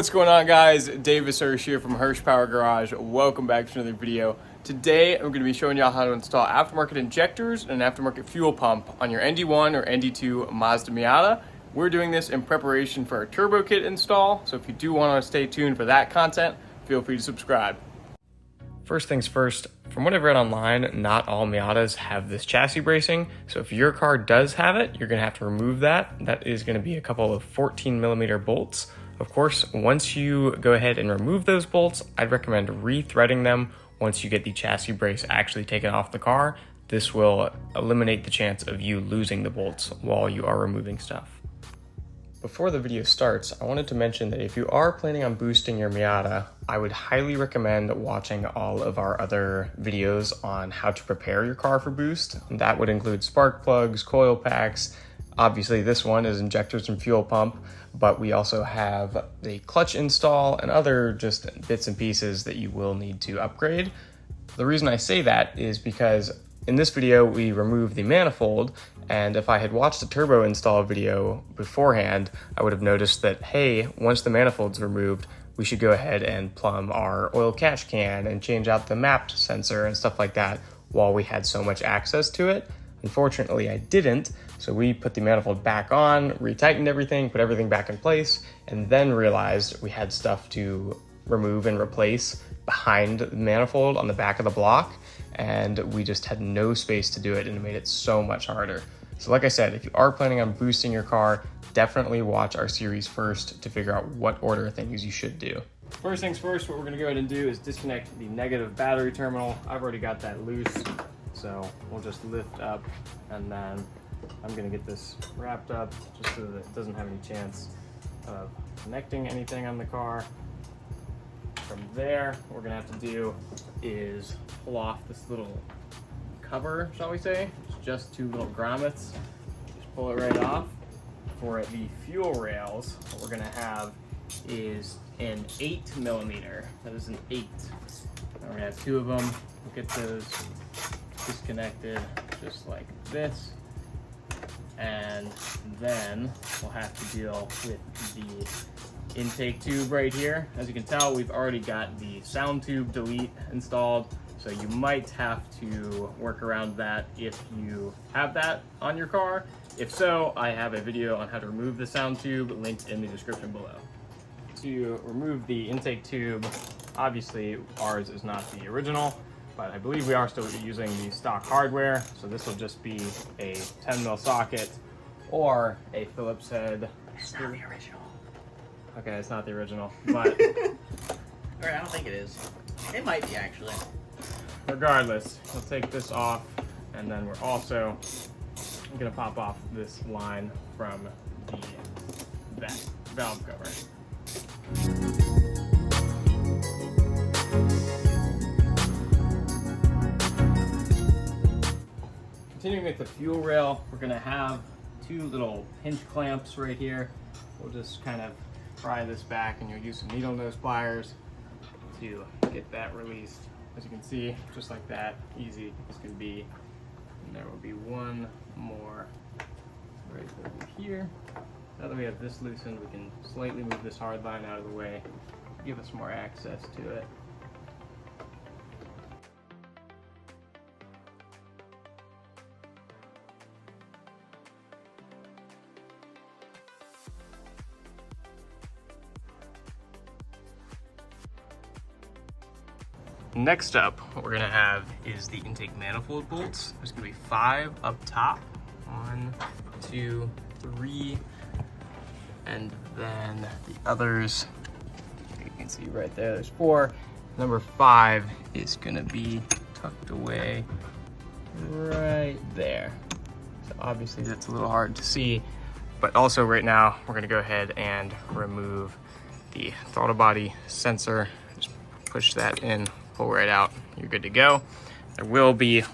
What's going on, guys? Davis Hirsch here from Hirsch Power Garage. Welcome back to another video. Today I'm going to be showing y'all how to install aftermarket injectors and an aftermarket fuel pump on your ND1 or ND2 Mazda Miata. We're doing this in preparation for our turbo kit install, so if you do want to stay tuned for that content, feel free to subscribe. First things first, from what I've read online, not all Miatas have this chassis bracing, so if your car does have it, you're going to have to remove that. That is going to be a couple of 14mm bolts. Of course, once you go ahead and remove those bolts, I'd recommend rethreading them once you get the chassis brace actually taken off the car. This will eliminate the chance of you losing the bolts while you are removing stuff. Before the video starts, I wanted to mention that if you are planning on boosting your Miata, I would highly recommend watching all of our other videos on how to prepare your car for boost. That would include spark plugs, coil packs. Obviously, this one is injectors and fuel pump, but we also have the clutch install and other just bits and pieces that you will need to upgrade. The reason I say that is because in this video, we remove the manifold, and if I had watched the turbo install video beforehand, I would have noticed that, hey, once the manifold's removed, we should go ahead and plumb our oil catch can and change out the mapped sensor and stuff like that while we had so much access to it. Unfortunately, I didn't, so we put the manifold back on, retightened everything, put everything back in place, and then realized we had stuff to remove and replace behind the manifold on the back of the block, and we just had no space to do it, and it made it so much harder. So like I said, if you are planning on boosting your car, definitely watch our series first to figure out what order of things you should do. First things first, what we're gonna go ahead and do is disconnect the negative battery terminal. I've already got that loose, so we'll just lift up, and then I'm gonna get this wrapped up just so that it doesn't have any chance of connecting anything on the car. From there, what we're gonna have to do is pull off this little cover, shall we say. It's just two little grommets. Just pull it right off. For the fuel rails, what we're gonna have is an 8mm. That is an 8. We're gonna have two of them. We'll get those disconnected just like this. And then we'll have to deal with the intake tube right here. As you can tell, we've already got the sound tube delete installed, so you might have to work around that if you have that on your car. If so, I have a video on how to remove the sound tube linked in the description below. To remove the intake tube, obviously ours is not the original, but I believe we are still using the stock hardware, so this will just be a 10mm socket or a Phillips head. It's not the original. Okay, it's not the original, but Alright, I don't think it is. It might be, actually. regardless, we'll take this off, and then we're also gonna pop off this line from the valve cover. Continuing with the fuel rail, we're gonna have two little pinch clamps right here. We'll just kind of pry this back, and you'll use some needle nose pliers to get that released. As you can see, just like that, easy as can be. And there will be one more right over here. Now that we have this loosened, we can slightly move this hard line out of the way, give us more access to it. Next up, what we're gonna have is the intake manifold bolts. There's gonna be 5 up top. 1, 2, 3, and then the others, you can see right there, there's 4. Number 5 is gonna be tucked away right there. So obviously that's a little hard to see, but also right now, we're gonna go ahead and remove the throttle body sensor. Just push that in, pull right out, you're good to go. There will be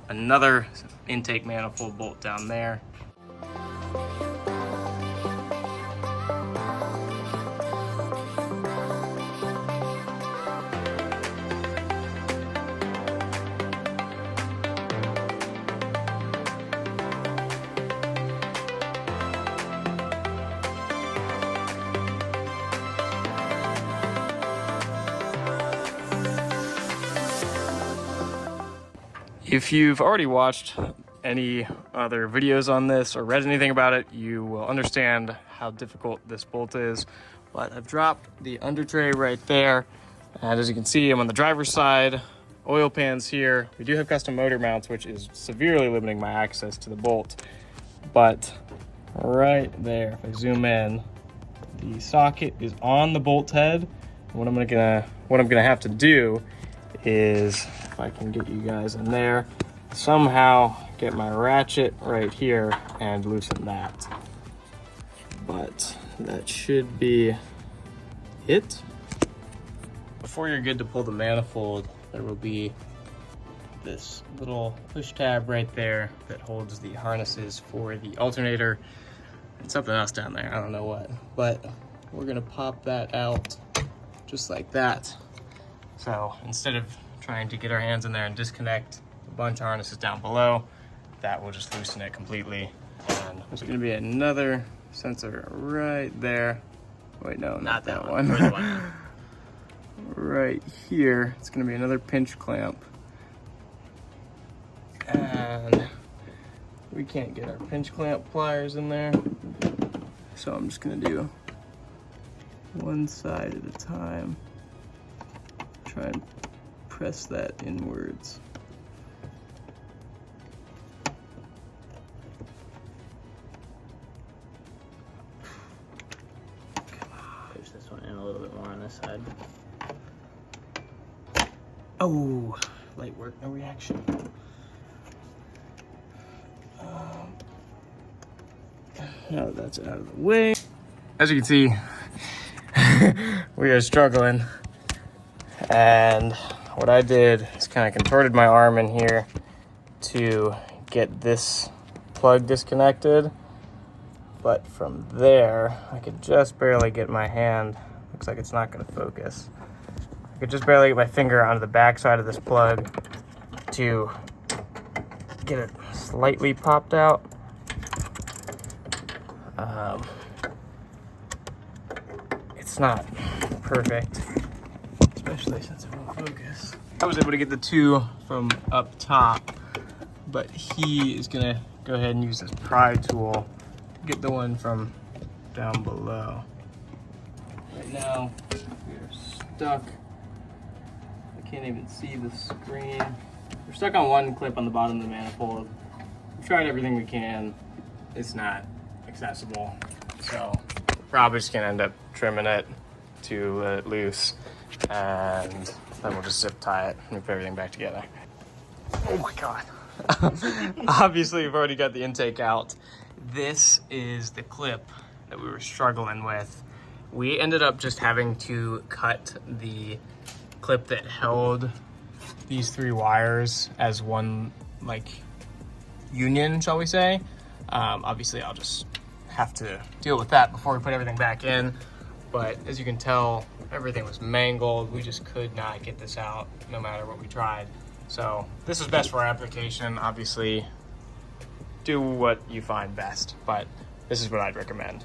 another intake manifold bolt down there. If you've already watched any other videos on this or read anything about it, you will understand how difficult this bolt is. But I've dropped the under tray right there. And as you can see, I'm on the driver's side, oil pans here. We do have custom motor mounts, which is severely limiting my access to the bolt. But right there, if I zoom in, the socket is on the bolt head. What I'm gonna have to do is, if I can get you guys in there, somehow get my ratchet right here and loosen that. But that should be it. Before you're good to pull the manifold, there will be this little push tab right there that holds the harnesses for the alternator and something else down there, I don't know what. But we're gonna pop that out just like that. So instead of trying to get our hands in there and disconnect a bunch of harnesses down below, that will just loosen it completely. And there's gonna be another sensor right there. Wait, no, not that one. Where's the one? Right here, it's gonna be another pinch clamp. And we can't get our pinch clamp pliers in there. So I'm just gonna do one side at a time. Try and press that inwards. Push this one in a little bit more on this side. Oh, light work, no reaction. Now that that's out of the way. As you can see, we are struggling. And what I did is kind of contorted my arm in here to get this plug disconnected. But from there, I could just barely get my hand. Looks like it's not gonna focus. I could just barely get my finger onto the back side of this plug to get it slightly popped out. It's not perfect, especially since it won't focus. I was able to get the two from up top, but he is gonna go ahead and use this pry tool to get the one from down below. Right now, we are stuck. I can't even see the screen. We're stuck on one clip on the bottom of the manifold. We've tried everything we can. It's not accessible. So probably just gonna end up trimming it to let it loose, and then we'll just zip tie it and put everything back together. Oh my God. Obviously we've already got the intake out. This is the clip that we were struggling with. We ended up just having to cut the clip that held these three wires as one, like, union, shall we say. Obviously I'll just have to deal with that before we put everything back in. But as you can tell, everything was mangled. We just could not get this out no matter what we tried. So this is best for our application. Obviously, do what you find best, but this is what I'd recommend.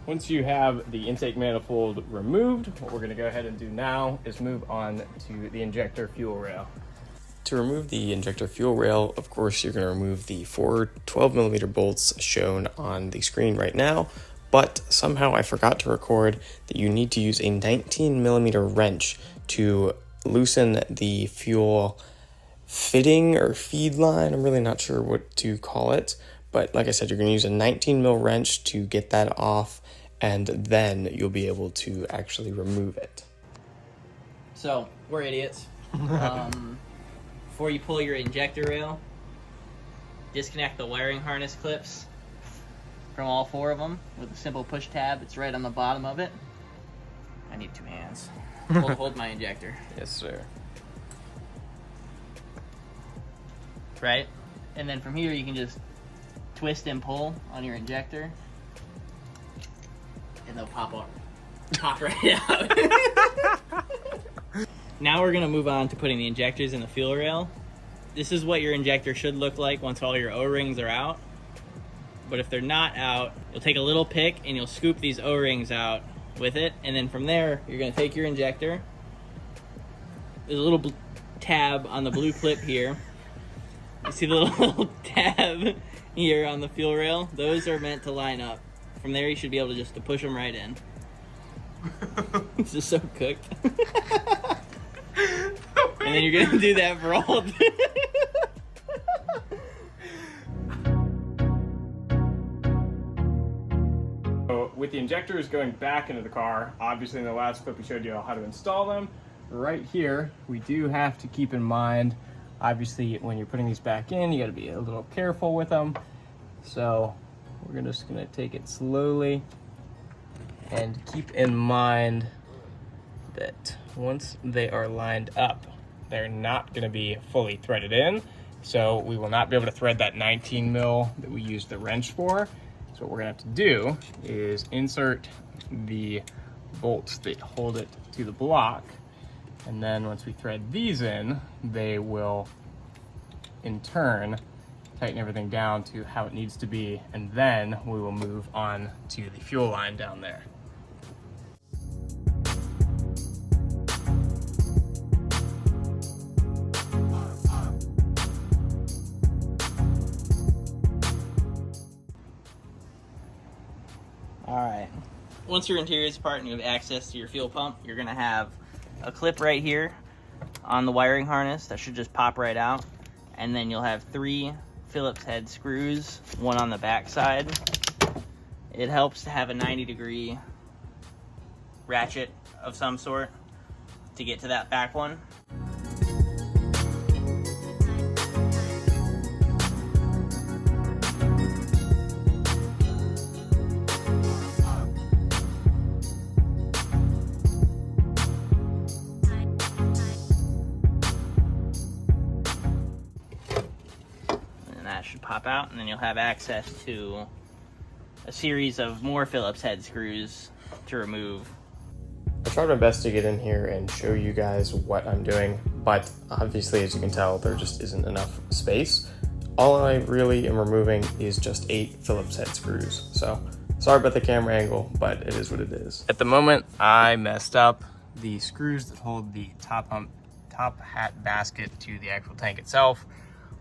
Once you have the intake manifold removed, what we're going to go ahead and do now is move on to the injector fuel rail. To remove the injector fuel rail, of course, you're going to remove the four 12mm bolts shown on the screen right now, but somehow I forgot to record that you need to use a 19mm wrench to loosen the fuel fitting or feed line. I'm really not sure what to call it, but like I said, you're going to use a 19mm wrench to get that off, and then you'll be able to actually remove it. So, we're idiots. Before you pull your injector rail, disconnect the wiring harness clips from all four of them with a simple push tab. It's right on the bottom of it. I need two hands. Hold my injector. Yes, sir. Right? And then from here you can just twist and pull on your injector. And they'll pop right out. Now we're gonna move on to putting the injectors in the fuel rail. This is what your injector should look like once all your O-rings are out. but if they're not out, you'll take a little pick and you'll scoop these O-rings out with it, and then from there, you're gonna take your injector. There's a little tab on the blue clip here. You see the little tab here on the fuel rail? Those are meant to line up. From there, you should be able to just push them right in. It's just so cooked. And then you're gonna do that for all. So with the injectors going back into the car, obviously in the last clip we showed you how to install them. Right here, we do have to keep in mind, obviously when you're putting these back in, you gotta be a little careful with them. So we're just gonna take it slowly and keep in mind that once they are lined up, they're not gonna be fully threaded in. So we will not be able to thread that 19 mil that we used the wrench for. So what we're gonna have to do is insert the bolts that hold it to the block. And then once we thread these in, they will in turn tighten everything down to how it needs to be, and then we will move on to the fuel line down there. All right. Once your interior is apart and you have access to your fuel pump, you're gonna have a clip right here on the wiring harness that should just pop right out, and then you'll have 3 Phillips head screws, one on the back side. It helps to have a 90-degree ratchet of some sort to get to that back one. Should pop out, and then you'll have access to a series of more Phillips head screws to remove. I tried my best to get in here and show you guys what I'm doing, but obviously, as you can tell, there just isn't enough space. All I really am removing is just 8 Phillips head screws. So sorry about the camera angle, but it is what it is. At the moment, I messed up. The screws that hold the top hat basket to the actual tank itself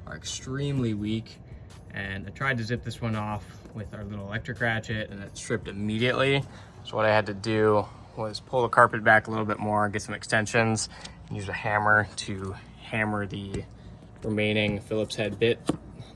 are extremely weak, and I tried to zip this one off with our little electric ratchet, and it stripped immediately. So what I had to do was pull the carpet back a little bit more, get some extensions, and use a hammer to hammer the remaining Phillips head bit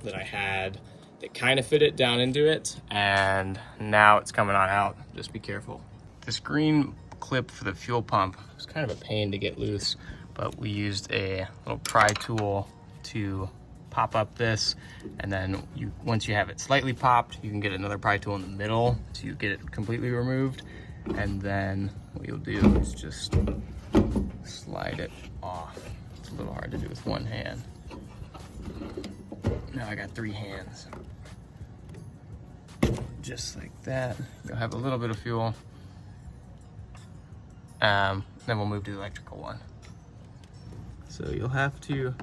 that I had that kind of fit it down into it, and now it's coming on out. Just be careful. This green clip for the fuel pump was kind of a pain to get loose, but we used a little pry tool to pop up this, and then once you have it slightly popped, you can get another pry tool in the middle to get it completely removed, and then what you'll do is just slide it off. It's a little hard to do with one hand. Now I got 3 hands. Just like that. You'll have a little bit of fuel. Then we'll move to the electrical one. So you'll have to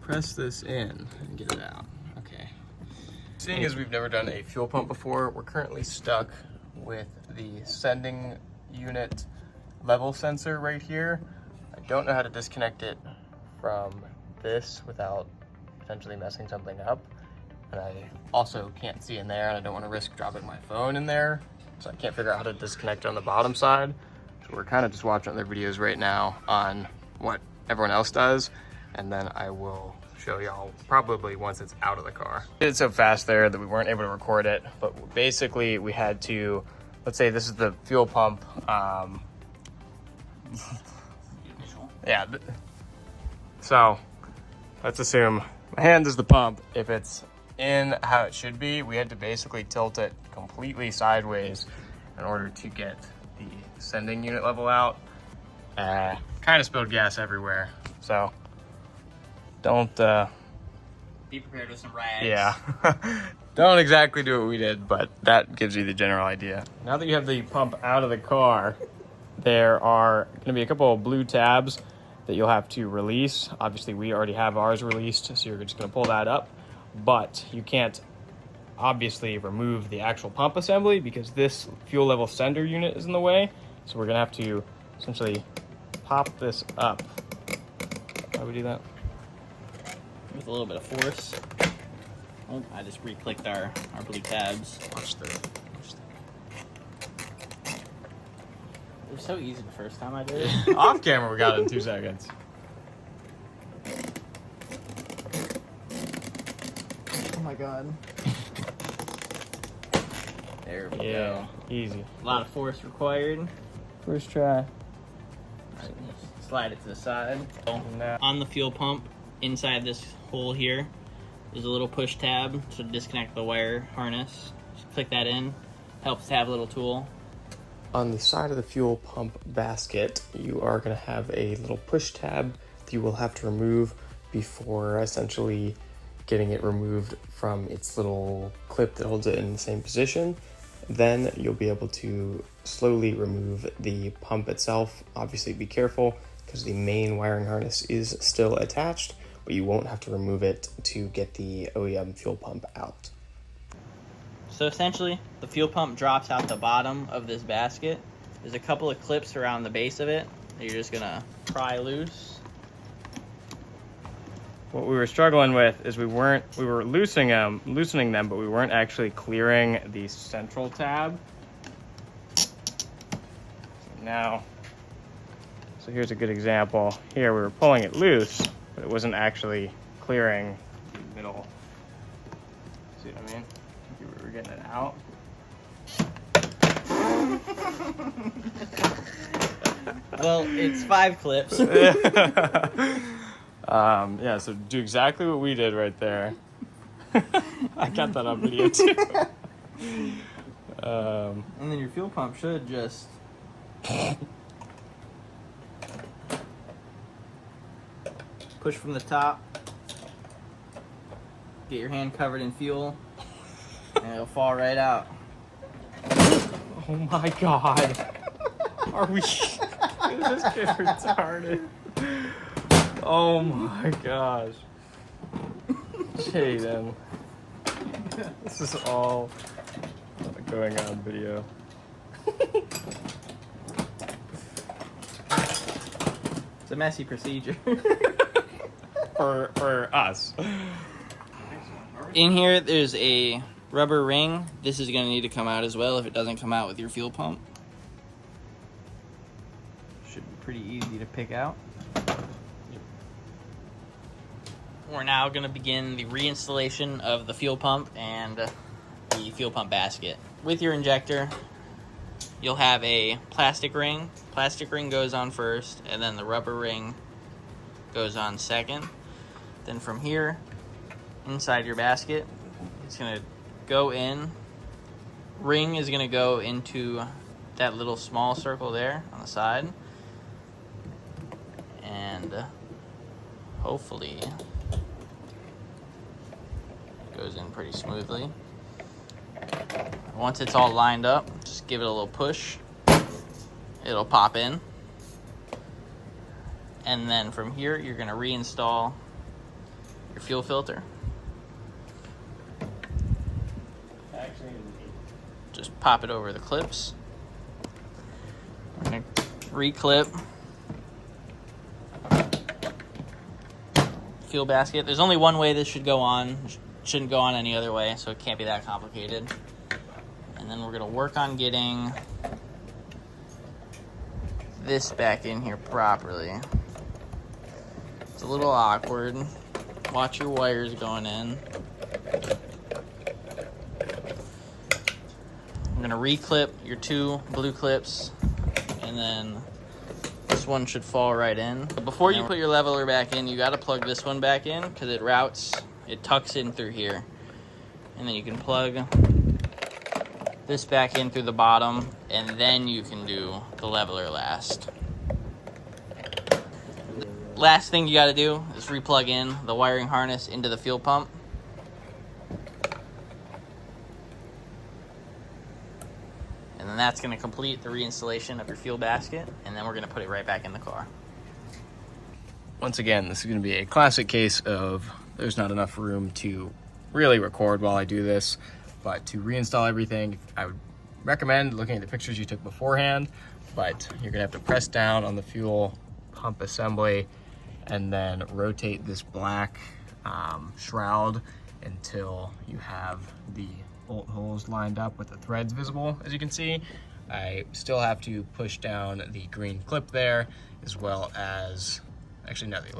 press this in and get it out. Okay. Seeing as we've never done a fuel pump before, we're currently stuck with the sending unit level sensor right here. I don't know how to disconnect it from this without potentially messing something up. And I also can't see in there, and I don't want to risk dropping my phone in there. So I can't figure out how to disconnect on the bottom side. So we're kind of just watching their videos right now on what everyone else does. And then I will show y'all probably once it's out of the car. We did it so fast there that we weren't able to record it, but basically we had to, let's say this is the fuel pump. Yeah, so let's assume my hand is the pump. If it's in how it should be, we had to basically tilt it completely sideways in order to get the sending unit level out. Kind of spilled gas everywhere, so don't be prepared with some rags. Yeah. Don't exactly do what we did, but that gives you the general idea. Now that you have the pump out of the car, there are going to be a couple of blue tabs that you'll have to release. Obviously, we already have ours released, so you're just going to pull that up, but you can't obviously remove the actual pump assembly because this fuel level sender unit is in the way. So we're gonna have to essentially pop this up. How do we do that? With a little bit of force. Oh, I just re-clicked our blue tabs. Watch the. It was so easy the first time I did it. Off camera, we got it in 2 seconds. Oh my god. There we Yeah, go. easy. A lot of force required. First try. Slide it to the side. Now. On the fuel pump, inside this hole here, there's a little push tab to disconnect the wire harness. Just click that in. Helps to have a little tool. On the side of the fuel pump basket, you are going to have a little push tab that you will have to remove before essentially getting it removed from its little clip that holds it in the same position. Then you'll be able to slowly remove the pump itself. Obviously be careful because the main wiring harness is still attached, but you won't have to remove it to get the OEM fuel pump out. So essentially, the fuel pump drops out the bottom of this basket. There's a couple of clips around the base of it that you're just gonna pry loose. What we were struggling with is we were loosening them, but we weren't actually clearing the central tab. So here's a good example. Here we were pulling it loose, but it wasn't actually clearing the middle. See what I mean? We were getting it out. Well, it's 5 clips. Yeah, so do exactly what we did right there. I got that on video too. And then your fuel pump should just push from the top. Get your hand covered in fuel, and it'll fall right out. Oh my god. Are we? This kid retarded. Oh my gosh. Jaden. This is all going on video. It's a messy procedure. for us. In here, there's a rubber ring. This is going to need to come out as well if it doesn't come out with your fuel pump. Should be pretty easy to pick out. We're now going to begin the reinstallation of the fuel pump and the fuel pump basket. With your injector, you'll have a plastic ring. Plastic ring goes on first, and then the rubber ring goes on second. Then from here, inside your basket, it's going to go in. Ring is going to go into that little small circle there on the side. And hopefully goes in pretty smoothly. Once it's all lined up, just give it a little push. It'll pop in. And then from here, you're going to reinstall your fuel filter. Just pop it over the clips. We're going to re-clip fuel basket. There's only one way this should go on. Shouldn't go on any other way, so it can't be that complicated. And then we're going to work on getting this back in here properly. It's a little awkward. Watch your wires going in. I'm going to re-clip your 2 blue clips, and then this one should fall right in. Before you put your leveler back in, you got to plug this one back in because it tucks in through here. And then you can plug this back in through the bottom, and then you can do the leveler last. Last thing you got to do is re-plug in the wiring harness into the fuel pump. And then that's going to complete the reinstallation of your fuel basket, and then we're going to put it right back in the car. Once again, this is going to be a classic case of there's not enough room to really record while I do this. But to reinstall everything, I would recommend looking at the pictures you took beforehand, but you're gonna have to press down on the fuel pump assembly and then rotate this black shroud until you have the bolt holes lined up with the threads visible. As you can see, I still have to push down the green clip there, as well as, actually no, the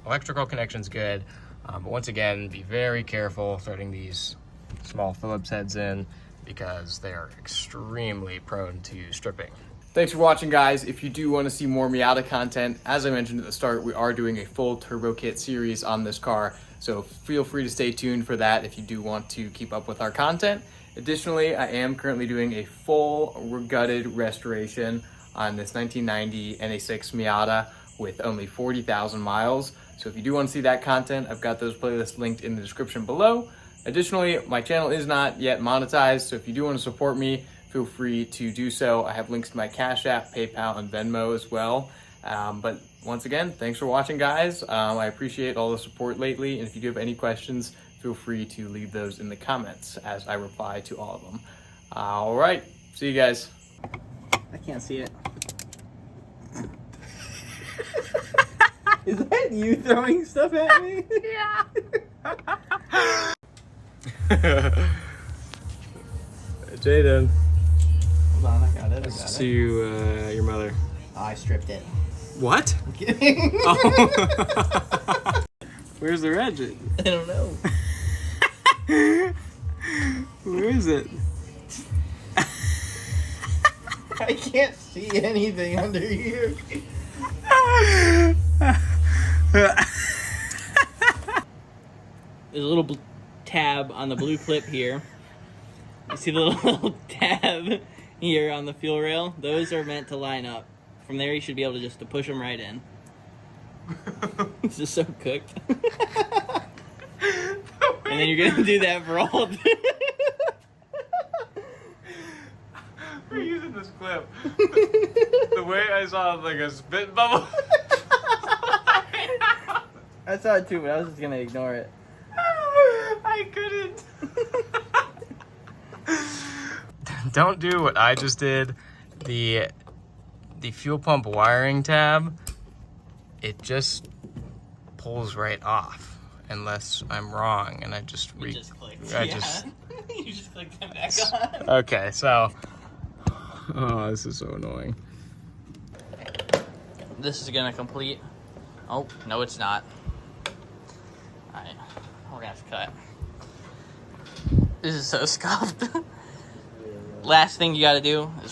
electrical connection's good. But once again, be very careful threading these small Phillips heads in because they are extremely prone to stripping. Thanks for watching, guys. If you do want to see more Miata content, as I mentioned at the start, we are doing a full turbo kit series on this car, so feel free to stay tuned for that if you do want to keep up with our content. Additionally, I am currently doing a full gutted restoration on this 1990 NA6 Miata with only 40,000 miles. So if you do want to see that content, I've got those playlists linked in the description below. Additionally, my channel is not yet monetized, so if you do want to support me, feel free to do so. I have links to my Cash App, PayPal, and Venmo as well. But once again, thanks for watching, guys. I appreciate all the support lately, and if you do have any questions, feel free to leave those in the comments as I reply to all of them. All right, see you guys. I can't see it. Is that you throwing stuff at me? Yeah. Jaden. Hold on, I got it. See you, your mother. Oh, I stripped it. What? I'm kidding. Oh. Where's the red? I don't know. Where is it? I can't see anything under here. There's a little tab on the blue clip here. You see the little tab here on the fuel rail? Those are meant to line up. From there, you should be able to just push them right in. It's just so cooked. And then you're gonna do that for all. We're using this clip. The way I saw like a spit bubble. I saw it too, but I was just gonna ignore it. I couldn't. Don't do what I just did. The fuel pump wiring tab, it just pulls right off, unless I'm wrong, and I just You just clicked. You just clicked them back on. Okay, so oh, this is so annoying. This is gonna complete. Oh no, it's not. All right, we're gonna have to cut. This is so scuffed. Last thing you gotta do is